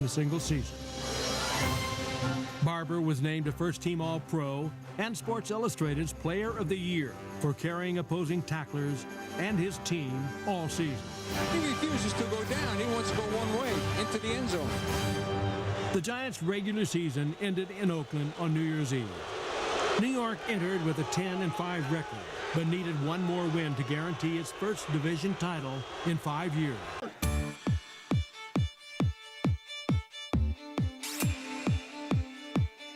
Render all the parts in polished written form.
in a single season. Barber was named a first-team All-Pro and Sports Illustrated's Player of the Year for carrying opposing tacklers and his team all season. He refuses to go down. He wants to go one way, into the end zone. The Giants' regular season ended in Oakland on New Year's Eve. New York entered with a 10-5 record, but needed one more win to guarantee its first division title in 5 years.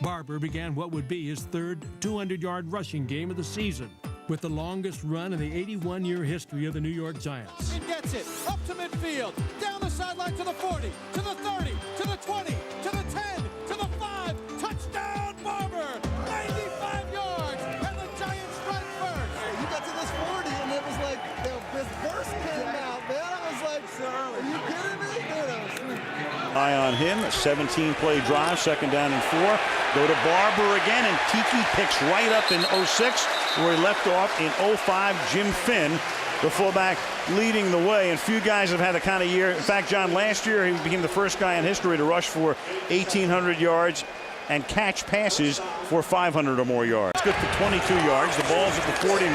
Barber began what would be his third 200-yard rushing game of the season, with the longest run in the 81-year history of the New York Giants. He gets it up to midfield, down the sideline to the 40, to the 30, to the 20, to the 10, to the 5. Touchdown, Barber! 95 yards, and the Giants strike first. You got to this 40, and it was like this burst came out, man. I was like, are you kidding me? Dude, that was sweet. Eye on him, a 17-play drive, 2nd down and 4. Go to Barber again, and Tiki picks right up in 06, where he left off in 05. Jim Finn, the fullback, leading the way. And few guys have had the kind of year. In fact, John, last year he became the first guy in history to rush for 1,800 yards and catch passes for 500 or more yards. It's good for 22 yards. The ball's at the 49.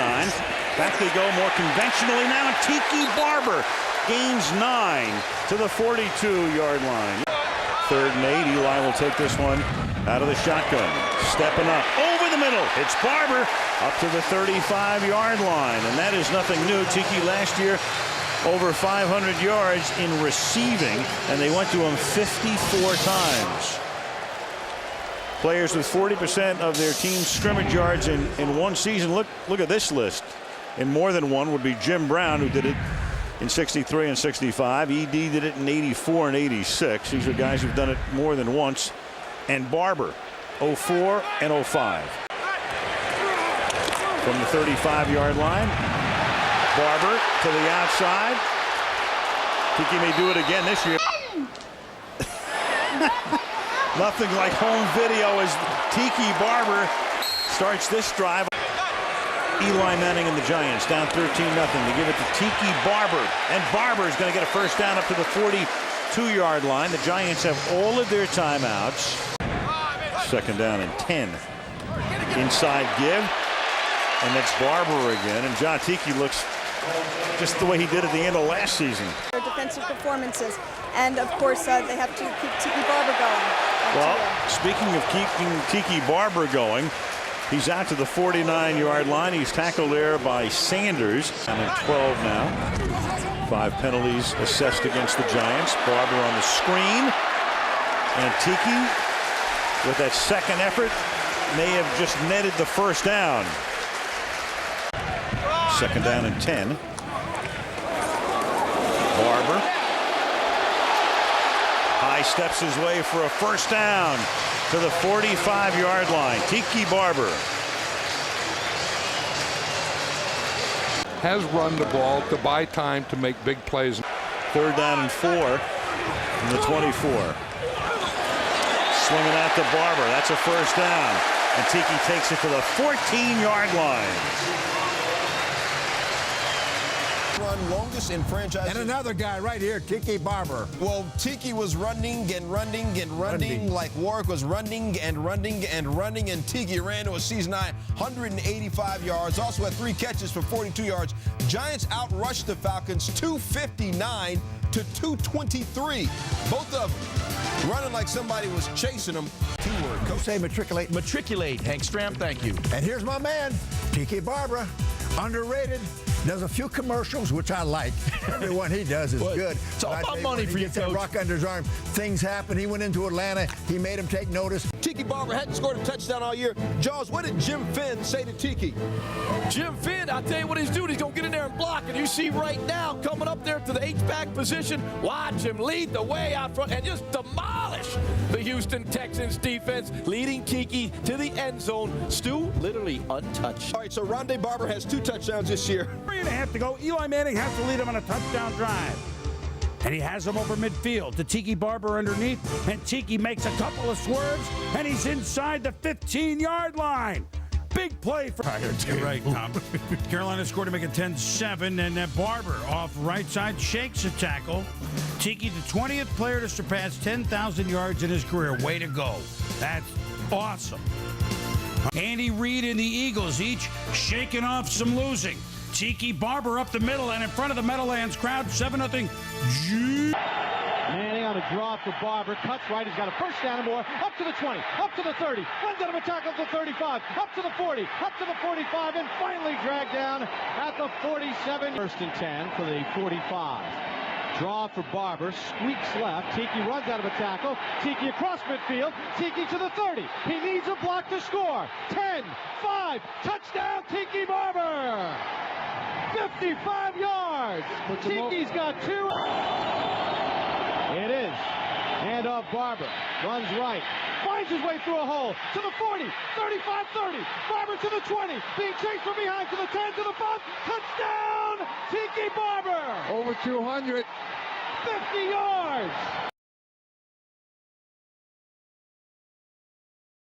Back they go more conventionally now, and Tiki Barber gains 9 to the 42-yard line. 3rd and 8. Eli will take this one out of the shotgun. Stepping up over the middle. It's Barber up to the 35-yard line. And that is nothing new. Tiki last year over 500 yards in receiving, and they went to him 54 times. Players with 40% of their team's scrimmage yards in one season. Look at this list. In more than one would be Jim Brown, who did it in 63 and 65. ED did it in 84 and 86. These are guys who've done it more than once. And Barber, 04 and 05. From the 35-yard line, Barber to the outside. Tiki may do it again this year. Nothing like home video as Tiki Barber starts this drive. Eli Manning and the Giants down 13-0. They give it to Tiki Barber, and Barber is going to get a first down up to the 42-yard line. The Giants have all of their timeouts. 2nd down and 10. Inside give, and that's Barber again. And John, Tiki looks just the way he did at the end of last season. Their defensive performances, and of course they have to keep Tiki Barber going. Well, speaking of keeping Tiki Barber going, he's out to the 49-yard line. He's tackled there by Sanders. And at 12 now. 5 penalties assessed against the Giants. Barber on the screen. And Tiki, with that second effort, may have just netted the first down. 2nd down and 10. Barber. High steps his way for a first down to the 45-yard line. Tiki Barber Has run the ball to buy time to make big plays. 3rd down and 4 from the 24. Swinging out to Barber. That's a first down. And Tiki takes it to the 14-yard line. Run longest in franchise. And another guy right here, Tiki Barber. Well, Tiki was running and running and running like Warwick was running and running and running, and Tiki ran to a season-high 185 yards. Also had 3 catches for 42 yards. Giants outrushed the Falcons 259 to 223. Both of them running like somebody was chasing them. Keyword. Coach say matriculate. Matriculate, Hank Stram, thank you. And here's my man, Tiki Barber. Underrated. Does a few commercials, which I like. Everyone he does is good. It's all about money for you, Coach. That rock under his arm. Things happen. He went into Atlanta. He made him take notice. Tiki Barber hadn't scored a touchdown all year. Jaws, what did Jim Finn say to Tiki? Jim Finn, I'll tell you what he's doing. He's going to get in there and block. And you see right now, coming up there to the H-back position, watch him lead the way out front and just demolish the Houston Texans defense, leading Tiki to the end zone. Stu, literally untouched. All right, so Rondé Barber has 2 touchdowns this year. 3.5 to go. Eli Manning has to lead him on a touchdown drive. And he has him over midfield to Tiki Barber underneath. And Tiki makes a couple of swerves, and he's inside the 15-yard line. Big play for You're right, Tom. Carolina scored to make it 10-7, and Barber off right side shakes a tackle. Tiki, the 20th player to surpass 10,000 yards in his career. Way to go. That's awesome. Andy Reid and the Eagles each shaking off some losing. Tiki Barber up the middle and in front of the Meadowlands crowd, 7-0. Manning on a draw for Barber, cuts right, he's got a first down and more, up to the 20, up to the 30, runs out of a tackle to the 35, up to the 40, up to the 45, and finally dragged down at the 47. First and 10 for the 45. Draw for Barber, squeaks left, Tiki runs out of a tackle, Tiki across midfield, Tiki to the 30, he needs a block to score, 10, 5, touchdown Tiki Barber! 55 yards, Tiki's got 2. It is. Hand off Barber. Runs right. Finds his way through a hole. To the 40. 35, 30. Barber to the 20. Being chased from behind to the 10, to the 5. Touchdown! Tiki Barber! Over 200. 50 yards!